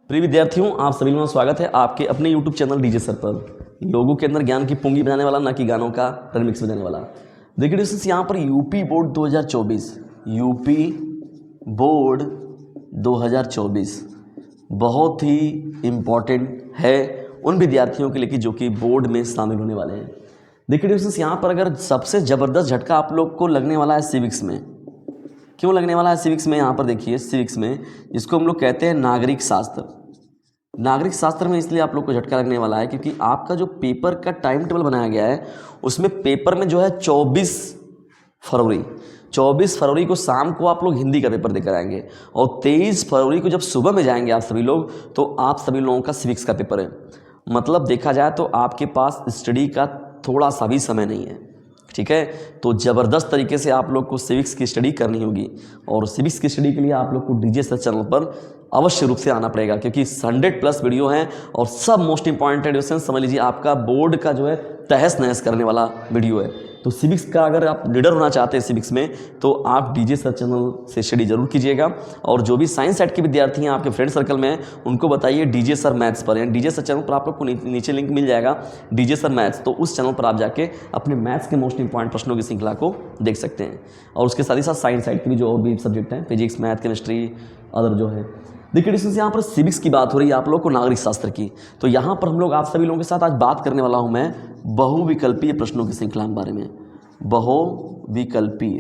प्रिय विद्यार्थियों, आप सभी का स्वागत है आपके अपने YouTube चैनल डीजे सर पर। लोगों के अंदर ज्ञान की पुंगी बजाने वाला, ना कि गानों का रिमिक्स बजाने वाला। देखिए दोस्तों, यहाँ पर यूपी बोर्ड 2024 यूपी बोर्ड 2024 बहुत ही इम्पॉर्टेंट है उन विद्यार्थियों के लिए कि जो कि बोर्ड में शामिल होने वाले हैं। देखिए दोस्तों, यहाँ पर अगर सबसे ज़बरदस्त झटका आप लोग को लगने वाला है सिविक्स में। क्यों लगने वाला है सिविक्स में? यहाँ पर देखिए, सिविक्स में जिसको हम लोग कहते हैं नागरिक शास्त्र। नागरिक शास्त्र में इसलिए आप लोग को झटका लगने वाला है क्योंकि आपका जो पेपर का टाइम टेबल बनाया गया है उसमें पेपर में जो है 24 फरवरी को शाम को आप लोग हिंदी का पेपर देकर आएंगे और 23 फरवरी को जब सुबह में जाएंगे आप सभी लोग, तो आप सभी लोगों का सिविक्स का पेपर है। मतलब देखा जाए तो आपके पास स्टडी का थोड़ा सा भी समय नहीं है। ठीक है, तो ज़बरदस्त तरीके से आप लोग को सिविक्स की स्टडी करनी होगी और सिविक्स की स्टडी के लिए आप लोग को डीजे सर चैनल पर अवश्य रूप से आना पड़ेगा क्योंकि 100+ वीडियो हैं और सब मोस्ट इंपॉर्टेंट क्वेश्चन समझ लीजिए आपका बोर्ड का जो है तहस नहस करने वाला वीडियो है। तो सिविक्स का अगर आप लीडर होना चाहते हैं सिविक्स में, तो आप डीजे सर चैनल से स्टडी जरूर कीजिएगा। और जो भी साइंस सेट के विद्यार्थी हैं आपके फ्रेंड सर्कल में, उनको बताइए डीजे सर मैथ्स पर, यानी डीजे सर चैनल पर आप लोग को नीचे लिंक मिल जाएगा डीजे सर मैथ्स। तो उस चैनल पर आप जाके अपने मैथ्स के मोस्ट इंपॉर्टेंट प्रश्नों की श्रृंखला को देख सकते हैं। और उसके साथ ही साथ साइंस साइड के भी जो और भी सब्जेक्ट हैं, फिजिक्स, मैथ, केमिस्ट्री, अदर जो है। देखिए डिस्टेंस, यहाँ पर सिविक्स की बात हो रही है आप लोग को नागरिक शास्त्र की। तो यहाँ पर हम लोग आप सभी लोगों के साथ आज बात करने वाला हूँ मैं बहुविकल्पीय प्रश्नों की श्रृंखला के बारे में। बहुविकल्पीय,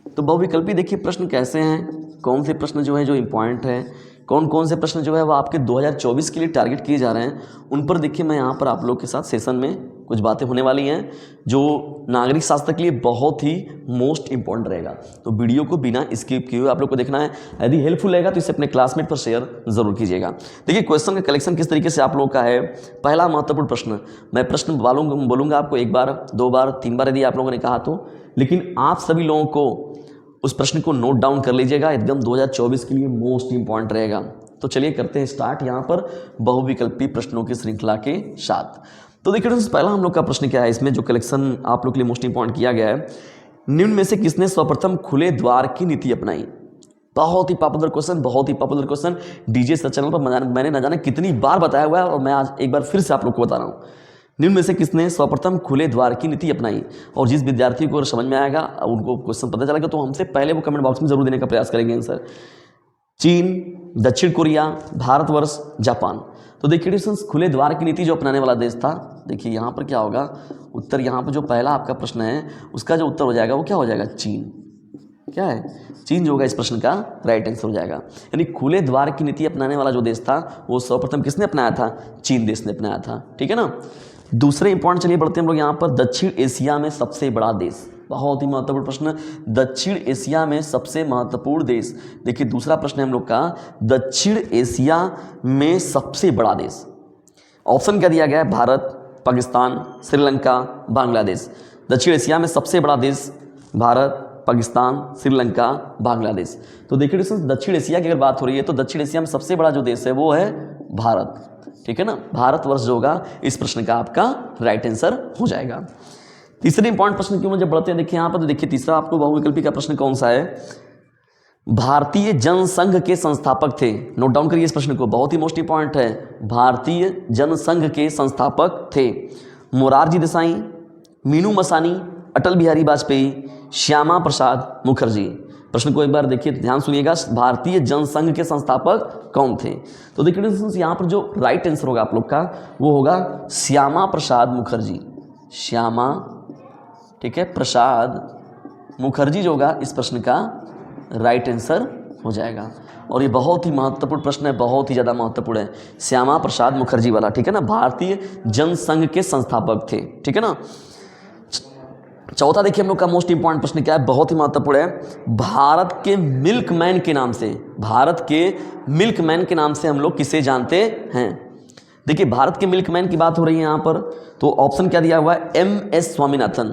तो बहुविकल्पीय देखिए प्रश्न कैसे हैं, कौन से प्रश्न जो है जो इम्पॉर्टेंट है, कौन कौन से प्रश्न जो है वो आपके 2024 के लिए टारगेट किए जा रहे हैं, उन पर देखिए मैं यहाँ पर आप लोग के साथ सेशन में कुछ बातें होने वाली हैं जो नागरिक शास्त्र के लिए बहुत ही मोस्ट इंपॉर्टेंट रहेगा। तो वीडियो को बिना स्किप किए हुए आप लोग को देखना है। यदि हेल्पफुल रहेगा तो इसे अपने क्लासमेट पर शेयर जरूर कीजिएगा। देखिए क्वेश्चन का कलेक्शन किस तरीके से आप लोग का है। पहला महत्वपूर्ण प्रश्न, मैं प्रश्न बोलूँगा आपको 1 बार, 2 बार, 3 बार यदि आप लोगों ने कहा तो, लेकिन आप सभी लोगों को उस प्रश्न को नोट डाउन कर लीजिएगा, एकदम 2024 के लिए मोस्ट इंपॉर्टेंट रहेगा। तो चलिए करते हैं स्टार्ट यहाँ पर बहुविकल्पी प्रश्नों की श्रृंखला के साथ। तो देखिए दोस्तों, पहला हम लोग का प्रश्न क्या है, इसमें जो कलेक्शन आप लोग के लिए मोस्ट इंपॉर्टेंट किया गया है, निम्न में से किसने सर्वप्रथम खुले द्वार की नीति अपनाई? बहुत ही popular question, DJ sir channel पर मैंने न जाने कितनी बार बताया हुआ है और मैं आज एक बार फिर से आप लोग को बता रहा हूँ। निम्न में से किसने सर्वप्रथम खुले द्वार की नीति अपनाई? और जिस विद्यार्थी को समझ में आएगा, उनको क्वेश्चन पता चलेगा, तो हमसे पहले वो कमेंट बॉक्स में जरूर देने का प्रयास करेंगे आंसर। चीन, दक्षिण कोरिया, भारतवर्ष, जापान। तो देखिए खुले द्वार की नीति जो अपनाने वाला देश था, देखिए यहाँ पर क्या होगा उत्तर, यहाँ पर जो पहला आपका प्रश्न है उसका जो उत्तर हो जाएगा वो क्या हो जाएगा? चीन। क्या है? चीन जो होगा इस प्रश्न का राइट आंसर हो जाएगा। यानी खुले द्वार की नीति अपनाने वाला जो देश था वो सर्वप्रथम किसने अपनाया था? चीन देश ने अपनाया था। ठीक है ना। दूसरे इंपॉर्टेंट, चलिए बढ़ते हैं हम लोग यहाँ पर, दक्षिण एशिया में सबसे बड़ा देश। बहुत ही महत्वपूर्ण प्रश्न, दक्षिण एशिया में सबसे महत्वपूर्ण देश। देखिए दूसरा प्रश्न है हम लोग का, दक्षिण एशिया में सबसे बड़ा देश। ऑप्शन क्या दिया गया है? भारत, पाकिस्तान, श्रीलंका, बांग्लादेश। दक्षिण एशिया में सबसे बड़ा देश भारत, पाकिस्तान, श्रीलंका, बांग्लादेश। तो देखिए दक्षिण एशिया की अगर बात हो रही है तो दक्षिण एशिया में सबसे बड़ा जो देश है वो है भारत। ठीक है ना, भारतवर्ष जो होगा इस प्रश्न का आपका राइट आंसर हो जाएगा। तीसरे इंपॉर्टेंट प्रश्न क्यों जब बढ़ते हैं, देखिए यहाँ पर, तो देखिए तीसरा आपको बहुविकल्पी का प्रश्न कौन सा है? भारतीय जनसंघ के संस्थापक थे। नोट डाउन करिए इस प्रश्न को, बहुत ही मोस्ट इंपॉर्टेंट है। भारतीय जनसंघ के संस्थापक थे मोरारजी देसाई, मीनू मसानी, अटल बिहारी वाजपेयी, श्यामा प्रसाद मुखर्जी। प्रश्न को एक बार देखिए, ध्यान सुनिएगा, भारतीय जनसंघ के संस्थापक कौन थे? तो देखिए यहाँ पर जो राइट आंसर होगा आप लोग का वो होगा श्यामा प्रसाद मुखर्जी। श्यामा, ठीक है, प्रसाद मुखर्जी जो होगा इस प्रश्न का राइट आंसर हो जाएगा। और ये बहुत ही महत्वपूर्ण प्रश्न है, बहुत ही ज़्यादा महत्वपूर्ण है, श्यामा प्रसाद मुखर्जी वाला। ठीक है ना, भारतीय जनसंघ के संस्थापक थे। ठीक है ना। चौथा देखिए हम लोग का मोस्ट इंपॉर्टेंट प्रश्न क्या है, बहुत ही महत्वपूर्ण है। भारत के मिल्कमैन के नाम से, भारत के मिल्कमैन के नाम से हम लोग किसे जानते हैं? देखिए भारत के मिल्कमैन की बात हो रही है यहाँ पर, तो ऑप्शन क्या दिया हुआ है? MS स्वामीनाथन।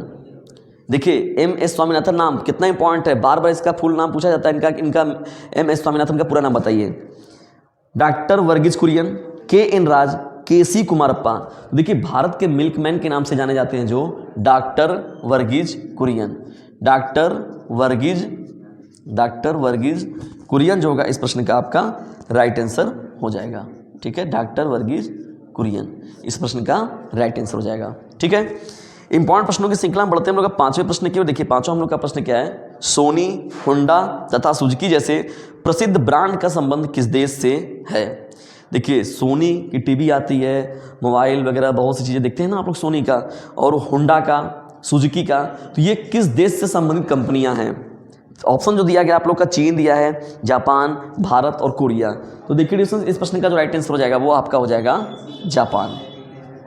देखिए MS स्वामीनाथन नाम कितना इंपॉर्टेंट है, बार बार इसका फुल नाम पूछा जाता है, इनका MS स्वामीनाथन का पूरा नाम बताइए। डॉक्टर वर्गीज कुरियन, KN राज, KC कुमारप्पा। देखिए भारत के मिल्कमैन के नाम से जाने जाते हैं जो डॉक्टर वर्गीज कुरियन। डॉक्टर वर्गीज कुरियन जो होगा इस प्रश्न का आपका राइट आंसर हो जाएगा। ठीक है, डॉक्टर वर्गीज कुरियन इस प्रश्न का राइट आंसर हो जाएगा। ठीक है, इंपॉर्टेंट प्रश्नों की श्रृंखला में बढ़ते हैं हम लोग का पांचवें प्रश्न की ओर। देखिए पांचवा हम लोग का प्रश्न क्या है, सोनी, होंडा तथा सुजुकी जैसे प्रसिद्ध ब्रांड का संबंध किस देश से है। देखिए सोनी की टीवी आती है, मोबाइल वगैरह बहुत सी चीज़ें देखते हैं ना आप लोग सोनी का, और होंडा का, सुजुकी का, तो ये किस देश से संबंधित कंपनियां हैं। ऑप्शन जो दिया गया आप लोग का, चीन दिया है, जापान, भारत और कोरिया। तो देखिए इस प्रश्न का जो राइट आंसर हो जाएगा वो आपका हो जाएगा जापान।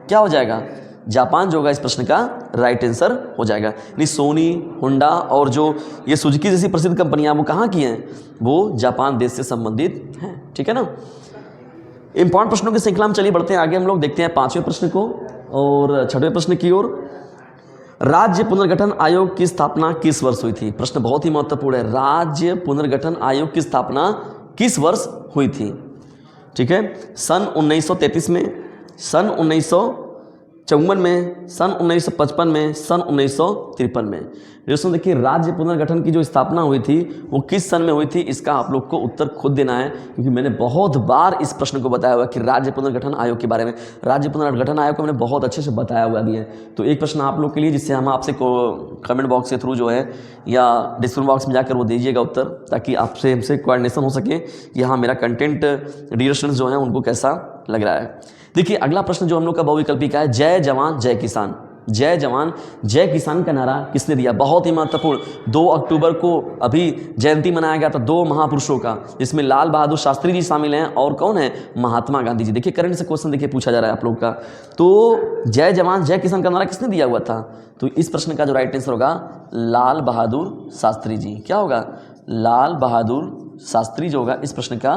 क्या हो जाएगा, जापान जो होगा इस प्रश्न का राइट आंसर हो जाएगा। यानी सोनी, होंडा और जो ये सुजुकी जैसी प्रसिद्ध कंपनियां वो कहाँ की हैं, वो जापान देश से संबंधित हैं। ठीक है ना। इंपॉर्टेंट प्रश्नों की श्रृंखला में चलिए बढ़ते हैं आगे, हम लोग देखते हैं पांचवें प्रश्न को और छठवें प्रश्न की ओर। राज्य पुनर्गठन आयोग की स्थापना किस वर्ष हुई थी। प्रश्न बहुत ही महत्वपूर्ण है, राज्य पुनर्गठन आयोग की स्थापना किस वर्ष हुई थी। ठीक है, सन 1933 में, सन 1954 में, सन 1955 में, सन 1953 में। दोस्तों देखिए राज्य पुनर्गठन की जो स्थापना हुई थी वो किस सन में हुई थी, इसका आप लोग को उत्तर खुद देना है, क्योंकि मैंने बहुत बार इस प्रश्न को बताया हुआ कि राज्य पुनर्गठन आयोग के बारे में, राज्य पुनर्गठन आयोग को मैंने बहुत अच्छे से बताया हुआ भी है। तो एक प्रश्न आप लोग के लिए जिससे हम आपसे कमेंट बॉक्स के थ्रू जो है या डिस्क्रिप्शन बॉक्स में जाकर वो दीजिएगा उत्तर, ताकि आपसे हमसे कोऑर्डिनेशन हो सके कि हाँ मेरा कंटेंट डियर स्टूडेंट्स जो है उनको कैसा लग रहा है। देखिए अगला प्रश्न जो हम लोग का बहुविकल्पी का है, जय जवान जय किसान। जय जवान जय किसान का नारा किसने दिया, बहुत ही महत्वपूर्ण। 2 अक्टूबर को अभी जयंती मनाया गया था 2 महापुरुषों का, जिसमें लाल बहादुर शास्त्री जी शामिल हैं और कौन है, महात्मा गांधी जी। देखिए करंट से क्वेश्चन देखिए पूछा जा रहा है आप लोग का। तो जय जवान जय किसान का नारा किसने दिया हुआ था, तो इस प्रश्न का जो राइट आंसर होगा लाल बहादुर शास्त्री जी। क्या होगा, लाल बहादुर शास्त्री जो होगा इस प्रश्न का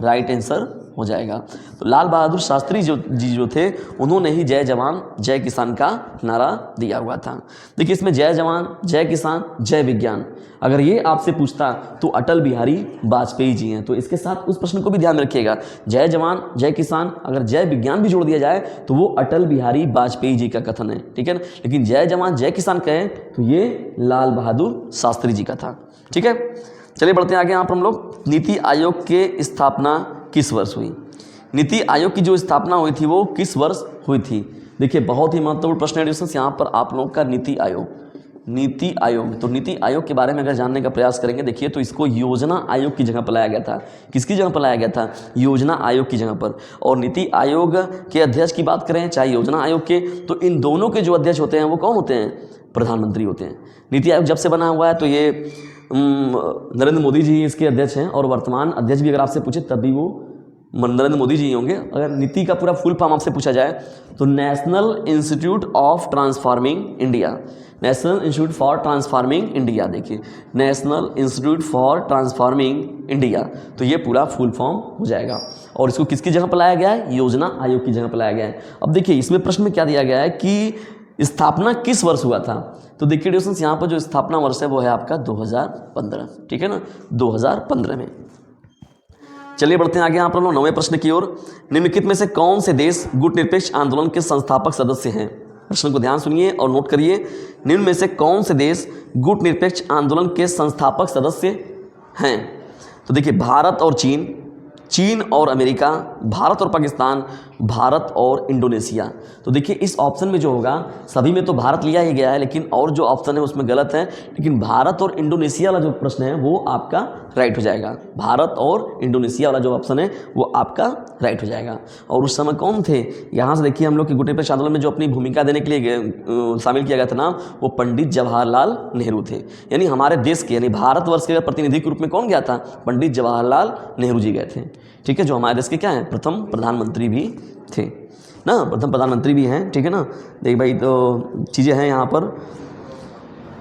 राइट आंसर हो जाएगा। तो लाल बहादुर शास्त्री जो थे उन्होंने ही जय जवान जय किसान का नारा दिया हुआ था। देखिए इसमें जय जवान जय किसान जय विज्ञान, अगर ये आपसे पूछता तो अटल बिहारी वाजपेयी जी हैं। तो इसके साथ उस प्रश्न को भी ध्यान रखिएगा, जय जवान जय किसान, अगर जय विज्ञान भी जोड़ दिया जाए तो वो अटल बिहारी वाजपेयी जी का कथन है। ठीक है ना, लेकिन जय जवान जय किसान कहें तो ये लाल बहादुर शास्त्री जी का था। ठीक है, चलिए बढ़ते हैं आगे। यहाँ पर हम लोग नीति आयोग के स्थापना किस वर्ष हुई। नीति आयोग की जो स्थापना हुई थी वो किस वर्ष हुई थी। देखिए बहुत ही महत्वपूर्ण प्रश्न है दोस्तों, यहाँ पर आप लोग का नीति आयोग, नीति आयोग, तो नीति आयोग के बारे में अगर जानने का प्रयास करेंगे, देखिए तो इसको योजना आयोग की जगह पर लाया गया था। किसकी जगह पर लाया गया था, योजना आयोग की जगह पर। और नीति आयोग के अध्यक्ष की बात करें चाहे योजना आयोग के, तो इन दोनों के जो अध्यक्ष होते हैं वो कौन होते हैं, प्रधानमंत्री होते हैं। नीति आयोग जब से बना हुआ है तो ये नरेंद्र मोदी जी इसके अध्यक्ष हैं, और वर्तमान अध्यक्ष भी अगर आपसे पूछे तब भी वो नरेंद्र मोदी जी होंगे। अगर नीति का पूरा फुल फॉर्म आपसे पूछा जाए तो national institute of transforming India, national institute for transforming India. देखिए national institute for transforming India, तो ये पूरा फुल फॉर्म हो जाएगा। और इसको किसकी जगह पर लाया गया है, योजना आयोग की जगह पर लाया गया है। अब देखिए इसमें प्रश्न में क्या दिया गया है कि स्थापना किस वर्ष हुआ था, तो देखिए दोस्तों यहाँ पर जो स्थापना वर्ष है वो है आपका 2015। ठीक है ना, 2015 में। चलिए बढ़ते हैं आगे यहाँ पर हम लोग 9वें प्रश्न की ओर। निम्नलिखित में से कौन से देश गुटनिरपेक्ष आंदोलन के संस्थापक सदस्य हैं। प्रश्न को ध्यान सुनिए और नोट करिए, निम्न में से कौन से देश गुटनिरपेक्ष आंदोलन के संस्थापक सदस्य हैं। तो देखिए भारत और चीन, चीन और अमेरिका, भारत और पाकिस्तान, भारत और इंडोनेशिया। तो देखिए इस ऑप्शन में जो होगा, सभी में तो भारत लिया ही गया है लेकिन और जो ऑप्शन है उसमें गलत है, लेकिन भारत और इंडोनेशिया वाला जो प्रश्न है वो आपका राइट हो जाएगा। भारत और इंडोनेशिया वाला जो ऑप्शन है वो आपका राइट हो जाएगा। और उस समय कौन थे, यहाँ से देखिए हम लोग की गुटनिरपेक्ष आंदोलन में जो अपनी भूमिका देने के लिए शामिल किया गया था नाम, वो पंडित जवाहरलाल नेहरू थे। यानी हमारे देश के यानी भारतवर्ष के प्रतिनिधि के रूप में कौन गया था, पंडित जवाहरलाल नेहरू जी गए थे। ठीक है, जो हमारे देश के क्या हैं, प्रथम प्रधानमंत्री भी थे ना, प्रथम प्रधानमंत्री भी हैं। ठीक है ना, देखिए भाई तो चीज़ें हैं यहाँ पर,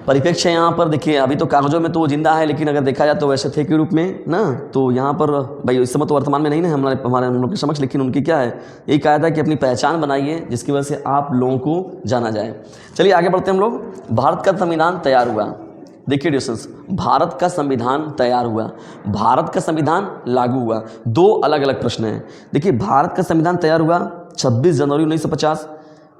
परिप्रेक्ष्य है यहाँ पर। देखिए अभी तो कागजों में तो वो जिंदा है, लेकिन अगर देखा जाए तो वैसे थे के रूप में ना, तो यहाँ पर भाई इस समय तो वर्तमान में नहीं ना हमारे हम लोग के समक्ष, लेकिन उनकी क्या है, यही कहा था कि अपनी पहचान बनाइए जिसकी वजह से आप लोगों को जाना जाए। चलिए आगे बढ़ते हैं हम लोग। भारत का संविधान तैयार हुआ। देखिए डिस्टेंस, भारत का संविधान तैयार हुआ, भारत का संविधान लागू हुआ, दो अलग अलग प्रश्न हैं। देखिए भारत का संविधान तैयार हुआ 26 जनवरी 1950,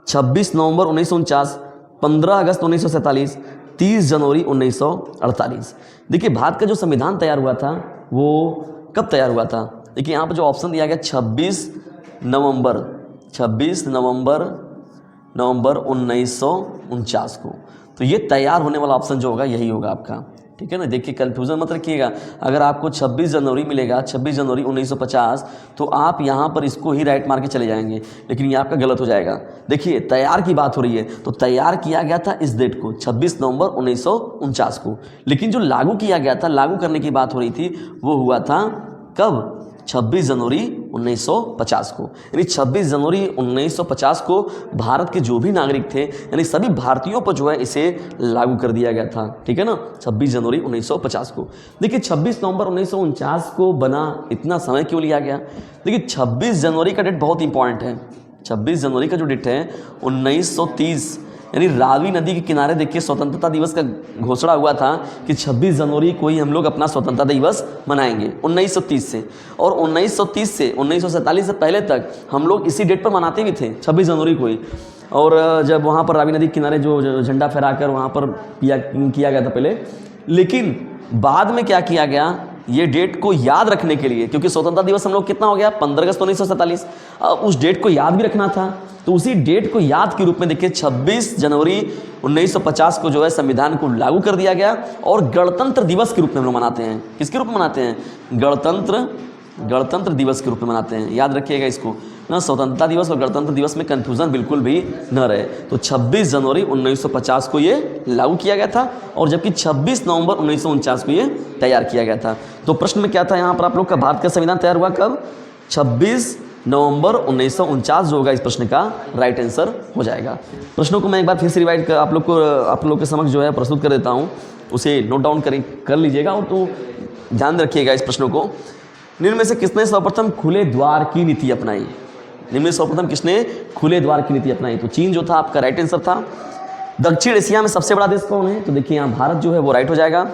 26 नवंबर 1949, 15 अगस्त 1947, 30 जनवरी 1948। देखिए भारत का जो संविधान तैयार हुआ था वो कब तैयार हुआ था। देखिए यहाँ पर जो ऑप्शन दिया गया 26 नवंबर 1949 को। तो ये तैयार होने वाला ऑप्शन जो होगा यही होगा आपका, ठीक है ना। देखिए कन्फ्यूज़न मत रखिएगा, अगर आपको 26 जनवरी मिलेगा, 26 जनवरी 1950, तो आप यहाँ पर इसको ही राइट मार के चले जाएंगे, लेकिन ये आपका गलत हो जाएगा। देखिए तैयार की बात हो रही है, तो तैयार किया गया था इस डेट को 26 नवंबर 1949 को, लेकिन जो लागू किया गया था, लागू करने की बात हो रही थी, वो हुआ था कब? 26 जनवरी 1950 को। यानी 26 जनवरी 1950 को भारत के जो भी नागरिक थे, यानी सभी भारतीयों पर जो है इसे लागू कर दिया गया था, ठीक है ना, 26 जनवरी 1950 को। देखिए 26 नवंबर 1949 को बना, इतना समय क्यों लिया गया? देखिए 26 जनवरी का डेट बहुत इंपॉर्टेंट है। 26 जनवरी का जो डेट है 1930, यानी रावी नदी के किनारे देखिए स्वतंत्रता दिवस का घोषणा हुआ था कि 26 जनवरी को ही हम लोग अपना स्वतंत्रता दिवस मनाएंगे 1930 से, और 1930 से 1947 से पहले तक हम लोग इसी डेट पर मनाते भी थे 26 जनवरी को ही। और जब वहाँ पर रावी नदी के किनारे जो झंडा फहराकर वहाँ पर किया गया था पहले, लेकिन बाद में क्या किया गया, ये डेट को याद रखने के लिए, क्योंकि स्वतंत्रता दिवस हम लोग कितना हो गया 15 अगस्त 1947, उस डेट को याद भी रखना था, तो उसी डेट को याद के रूप में देखिए 26 जनवरी 1950 को जो है संविधान को लागू कर दिया गया, और गणतंत्र दिवस के रूप में हम लोग मनाते हैं। किसके रूप में मनाते हैं? गणतंत्र दिवस के रूप में मनाते हैं। याद रखिएगा इसको ना, स्वतंत्रता दिवस और गणतंत्र दिवस में कन्फ्यूज़न बिल्कुल भी न रहे। तो 26 जनवरी 1950 को ये लागू किया गया था, और जबकि 26 नवंबर 1949 को ये तैयार किया गया था। तो प्रश्न में क्या था यहाँ पर आप लोग का, भारत का संविधान तैयार हुआ कब? 26 नवंबर 1949 जो होगा इस प्रश्न का राइट आंसर हो जाएगा। प्रश्नों को मैं एक बार फिर से रिवाइड कर आप लोग के समक्ष जो है प्रस्तुत कर देता हूँ, उसे नोट डाउन कर लीजिएगा, और तो ध्यान रखिएगा इस प्रश्नों को। निम्न में से किसने सर्वप्रथम खुले द्वार की नीति अपनाई? निम्न में सर्वप्रथम किसने खुले द्वार की नीति अपनाई? तो चीन जो था आपका राइट आंसर था। दक्षिण एशिया में सबसे बड़ा देश कौन है? तो देखिए यहाँ भारत जो है वो राइट हो जाएगा।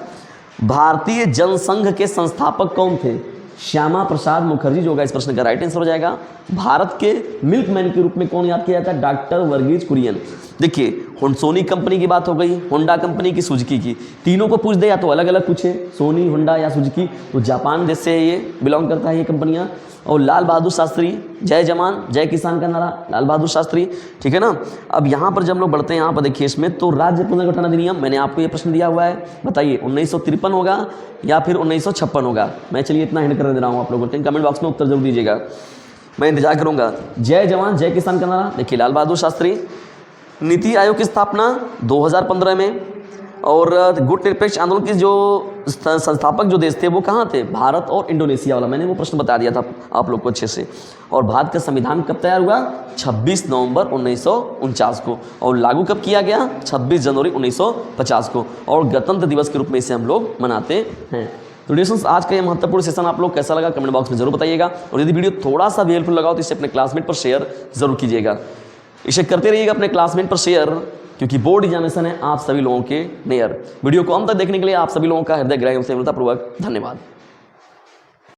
भारतीय जनसंघ के संस्थापक कौन थे? श्यामा प्रसाद मुखर्जी जो होगा इस प्रश्न का राइट आंसर हो जाएगा। भारत के मिल्कमैन के रूप में कौन याद किया जाता है? डॉक्टर वर्गीज कुरियन। देखिए सोनी कंपनी की बात हो गई, होंडा कंपनी की, सुजुकी की, तीनों को पूछ दे या तो अलग अलग पूछे, सोनी, होंडा या सुजुकी, तो जापान देश से ये बिलोंग करता है ये कंपनियां। और लाल बहादुर शास्त्री, जय जवान जय किसान का नारा, लाल बहादुर शास्त्री, ठीक है ना। अब यहाँ पर जब हम लोग बढ़ते हैं, यहाँ पर देखिए इसमें तो राज्य पुनर्गठन अधिनियम, मैंने आपको ये प्रश्न दिया हुआ है, बताइए 1953 होगा या फिर 1956 होगा? मैं चलिए इतना हिंट कर दे रहा हूँ आप लोगों को, कमेंट बॉक्स में उत्तर जरूर दीजिएगा, मैं इंतजार करूँगा। जय जवान जय किसान का नारा, देखिए लाल बहादुर शास्त्री। नीति आयोग की स्थापना 2015 में, और गुट निरपेक्ष आंदोलन के जो संस्थापक जो देश थे वो कहाँ थे? भारत और इंडोनेशिया वाला, मैंने वो प्रश्न बता दिया था आप लोग को अच्छे से। और भारत का संविधान कब तैयार हुआ? 26 नवंबर 1949 को, और लागू कब किया गया? 26 जनवरी 1950 को, और गणतंत्र दिवस के रूप में इसे हम लोग मनाते हैं। तो डियर्स, आज का ये महत्वपूर्ण सेशन आप लोग कैसा लगा कमेंट बॉक्स में जरूर बताइएगा, और यदि वीडियो थोड़ा सा भी हेल्पफुल लगा तो इसे अपने क्लासमेट पर शेयर जरूर कीजिएगा। इसे करते रहिएगा अपने क्लासमेट पर शेयर, क्योंकि बोर्ड एग्जामिनेशन है आप सभी लोगों के नियर। वीडियो को अंत तक देखने के लिए आप सभी लोगों का हृदय गहराइयों से पूर्वक धन्यवाद।